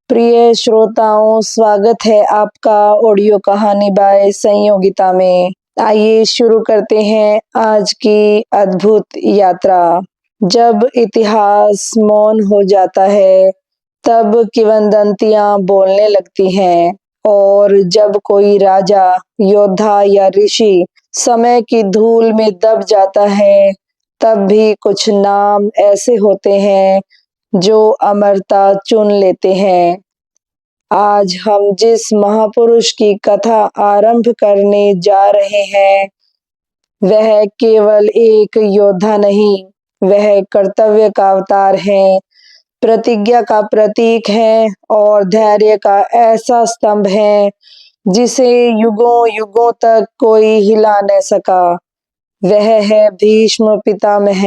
प्रिय श्रोताओं, स्वागत है आपका ऑडियो कहानी बाय संयोगिता में। आइए शुरू करते हैं आज की अद्भुत यात्रा। जब इतिहास मौन हो जाता है, तब किंवदंतियां बोलने लगती हैं, और जब कोई राजा, योद्धा या ऋषि समय की धूल में दब जाता है, तब भी कुछ नाम ऐसे होते हैं जो अमरता चुन लेते हैं। आज हम जिस महापुरुष की कथा आरंभ करने जा रहे हैं, वह केवल एक योद्धा नहीं, वह कर्तव्य का अवतार है, प्रतिज्ञा का प्रतीक है और धैर्य का ऐसा स्तंभ है जिसे युगों युगों तक कोई हिला न सका। वह है भीष्म पितामह।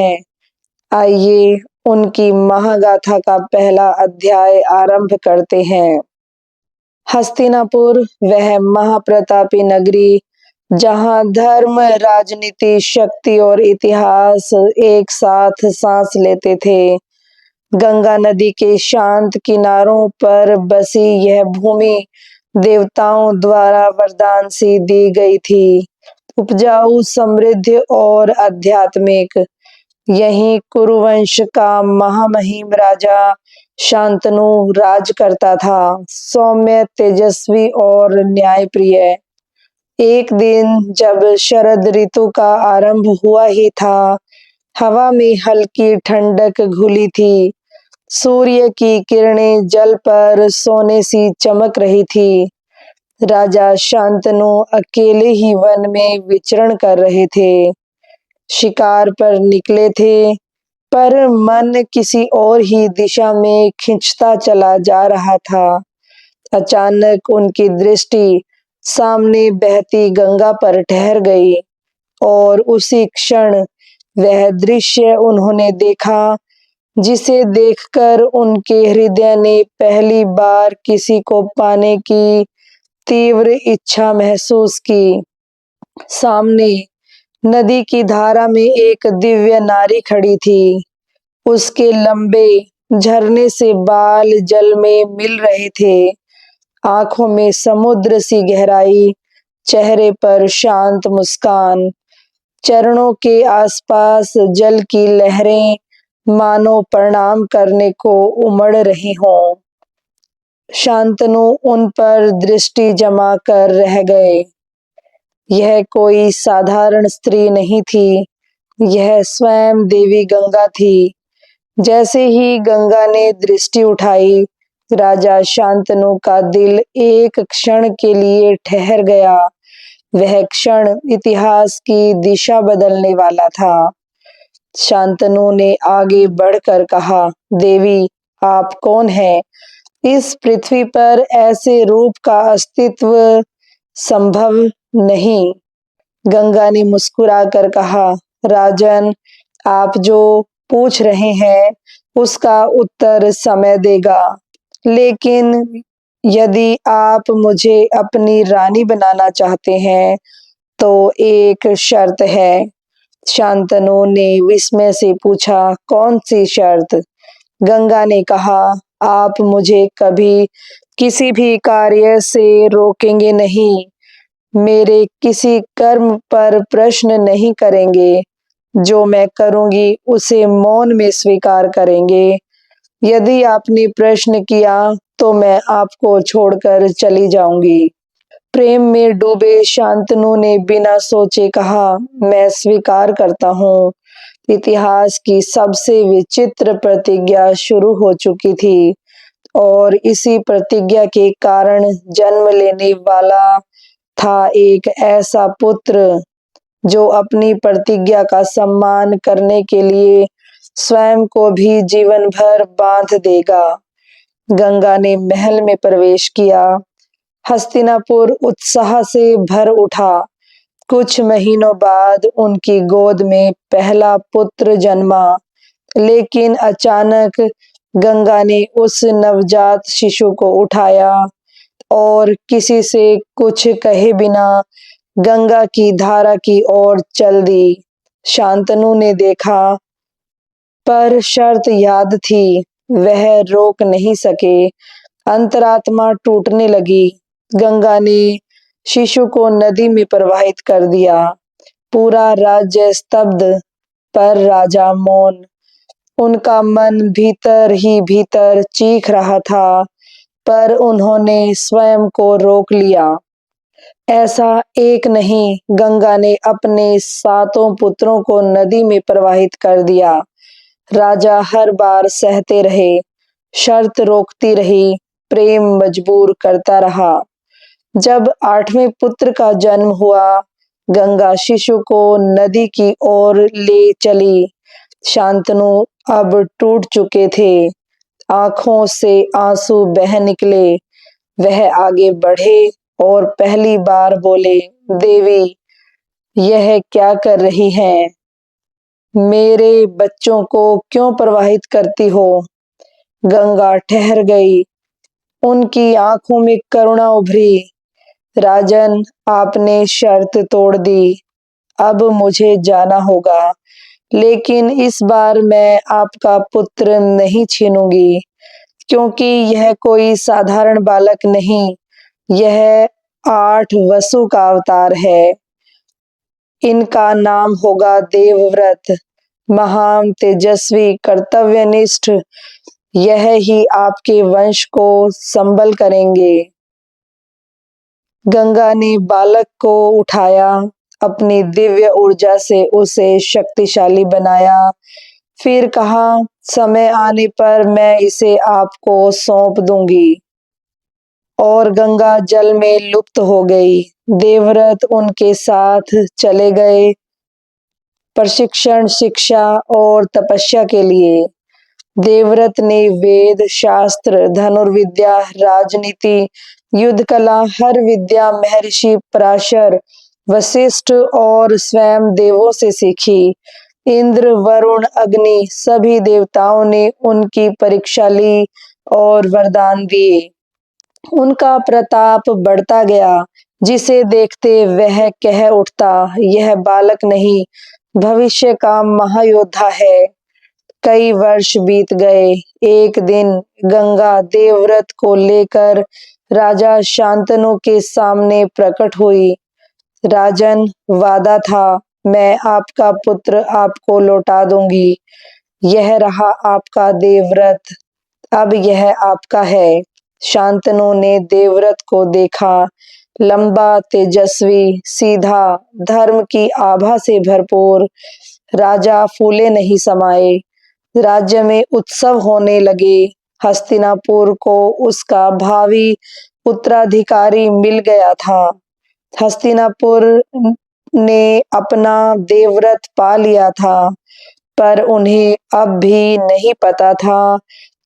आइए उनकी महागाथा का पहला अध्याय आरंभ करते हैं। हस्तिनापुर, वह महाप्रतापी नगरी जहां धर्म, राजनीति, शक्ति और इतिहास एक साथ सांस लेते थे। गंगा नदी के शांत किनारों पर बसी यह भूमि देवताओं द्वारा वरदान सी दी गई थी, उपजाऊ, समृद्ध और आध्यात्मिक। यहीं कुरुवंश का महामहिम राजा शांतनु राज करता था, सौम्य, तेजस्वी और न्यायप्रिय। एक दिन जब शरद ऋतु का आरंभ हुआ ही था, हवा में हल्की ठंडक घुली थी, सूर्य की किरणें जल पर सोने सी चमक रही थी। राजा शांतनु अकेले ही वन में विचरण कर रहे थे, शिकार पर निकले थे, पर मन किसी और ही दिशा में खिंचता चला जा रहा था। अचानक उनकी दृष्टि सामने बहती गंगा पर ठहर गई, और उसी क्षण वह दृश्य उन्होंने देखा जिसे देखकर उनके हृदय ने पहली बार किसी को पाने की तीव्र इच्छा महसूस की। सामने नदी की धारा में एक दिव्य नारी खड़ी थी। उसके लंबे झरने से बाल जल में मिल रहे थे, आंखों में समुद्र सी गहराई, चेहरे पर शांत मुस्कान। चरणों के आसपास जल की लहरें मानो प्रणाम करने को उमड़ रही हों। शांतनु उन पर दृष्टि जमा कर रह गए। यह कोई साधारण स्त्री नहीं थी, यह स्वयं देवी गंगा थी। जैसे ही गंगा ने दृष्टि उठाई, राजा शांतनु का दिल एक क्षण के लिए ठहर गया। वह क्षण इतिहास की दिशा बदलने वाला था। शांतनु ने आगे बढ़कर कहा, देवी, आप कौन हैं? इस पृथ्वी पर ऐसे रूप का अस्तित्व संभव नहीं। गंगा ने मुस्कुराकर कहा, राजन, आप जो पूछ रहे हैं उसका उत्तर समय देगा, लेकिन यदि आप मुझे अपनी रानी बनाना चाहते हैं तो एक शर्त है। शांतनु ने विस्मय से पूछा, कौन सी शर्त? गंगा ने कहा, आप मुझे कभी किसी भी कार्य से रोकेंगे नहीं, मेरे किसी कर्म पर प्रश्न नहीं करेंगे, जो मैं करूंगी उसे मौन में स्वीकार करेंगे। यदि आपने प्रश्न किया तो मैं आपको छोड़कर चली जाऊंगी। प्रेम में डूबे शांतनु ने बिना सोचे कहा, मैं स्वीकार करता हूँ। इतिहास की सबसे विचित्र प्रतिज्ञा शुरू हो चुकी थी, और इसी प्रतिज्ञा के कारण जन्म लेने वाला था एक ऐसा पुत्र जो अपनी प्रतिज्ञा का सम्मान करने के लिए स्वयं को भी जीवन भर बांध देगा। गंगा ने महल में प्रवेश किया। हस्तिनापुर उत्साह से भर उठा। कुछ महीनों बाद उनकी गोद में पहला पुत्र जन्मा, लेकिन अचानक गंगा ने उस नवजात शिशु को उठाया और किसी से कुछ कहे बिना गंगा की धारा की ओर चल दी। शांतनु ने देखा, पर शर्त याद थी, वह रोक नहीं सके। अंतरात्मा टूटने लगी। गंगा ने शिशु को नदी में प्रवाहित कर दिया। पूरा राज्य स्तब्ध, पर राजा मौन। उनका मन भीतर ही भीतर चीख रहा था, पर उन्होंने स्वयं को रोक लिया। ऐसा एक नहीं, गंगा ने अपने 7 पुत्रों को नदी में प्रवाहित कर दिया। राजा हर बार सहते रहे, शर्त रोकती रही, प्रेम मजबूर करता रहा। जब 8वें पुत्र का जन्म हुआ, गंगा शिशु को नदी की ओर ले चली। शांतनु अब टूट चुके थे, आंखों से आंसू बह निकले। वह आगे बढ़े और पहली बार बोले, देवी, यह क्या कर रही हैं? मेरे बच्चों को क्यों प्रवाहित करती हो? गंगा ठहर गई, उनकी आंखों में करुणा उभरी। राजन, आपने शर्त तोड़ दी, अब मुझे जाना होगा, लेकिन इस बार मैं आपका पुत्र नहीं छीनूंगी, क्योंकि यह कोई साधारण बालक नहीं, यह 8 वसु का अवतार है। इनका नाम होगा देवव्रत, महान, तेजस्वी, कर्तव्यनिष्ठ। यह ही आपके वंश को संबल करेंगे। गंगा ने बालक को उठाया, अपनी दिव्य ऊर्जा से उसे शक्तिशाली बनाया। फिर कहा, समय आने पर मैं इसे आपको सौंप दूंगी। और गंगा जल में लुप्त हो गई। देवव्रत उनके साथ चले गए, प्रशिक्षण, शिक्षा और तपस्या के लिए। देवव्रत ने वेद, शास्त्र, धनुर्विद्या, राजनीति, युद्ध कला, हर विद्या महर्षि पराशर, वशिष्ठ और स्वयं देवों से सीखी। इंद्र, वरुण, अग्नि, सभी देवताओं ने उनकी परीक्षा ली और वरदान दिए। उनका प्रताप बढ़ता गया। जिसे देखते वह कह उठता, यह बालक नहीं, भविष्य का महायोद्धा है। कई वर्ष बीत गए। एक दिन गंगा देवव्रत को लेकर राजा शांतनु के सामने प्रकट हुई। राजन, वादा था, मैं आपका पुत्र आपको लौटा दूंगी। यह रहा आपका देवव्रत, अब यह आपका है। शांतनु ने देवव्रत को देखा, लंबा, तेजस्वी, सीधा, धर्म की आभा से भरपूर। राजा फूले नहीं समाये। राज्य में उत्सव होने लगे। हस्तिनापुर को उसका भावी उत्तराधिकारी मिल गया था। हस्तिनापुर ने अपना देवव्रत पा लिया था, पर उन्हें अब भी नहीं पता था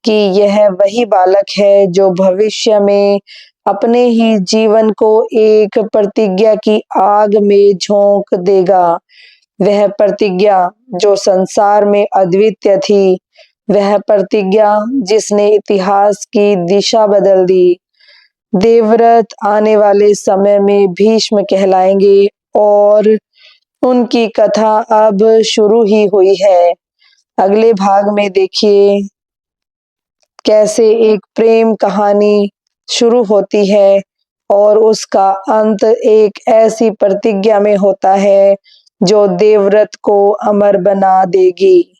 कि यह वही बालक है जो भविष्य में अपने ही जीवन को एक प्रतिज्ञा की आग में झोंक देगा। वह प्रतिज्ञा जो संसार में अद्वितीय थी, वह प्रतिज्ञा जिसने इतिहास की दिशा बदल दी। देवव्रत आने वाले समय में भीष्म कहलाएंगे और उनकी कथा अब शुरू ही हुई है। अगले भाग में देखिए कैसे एक प्रेम कहानी शुरू होती है और उसका अंत एक ऐसी प्रतिज्ञा में होता है जो देवव्रत को अमर बना देगी।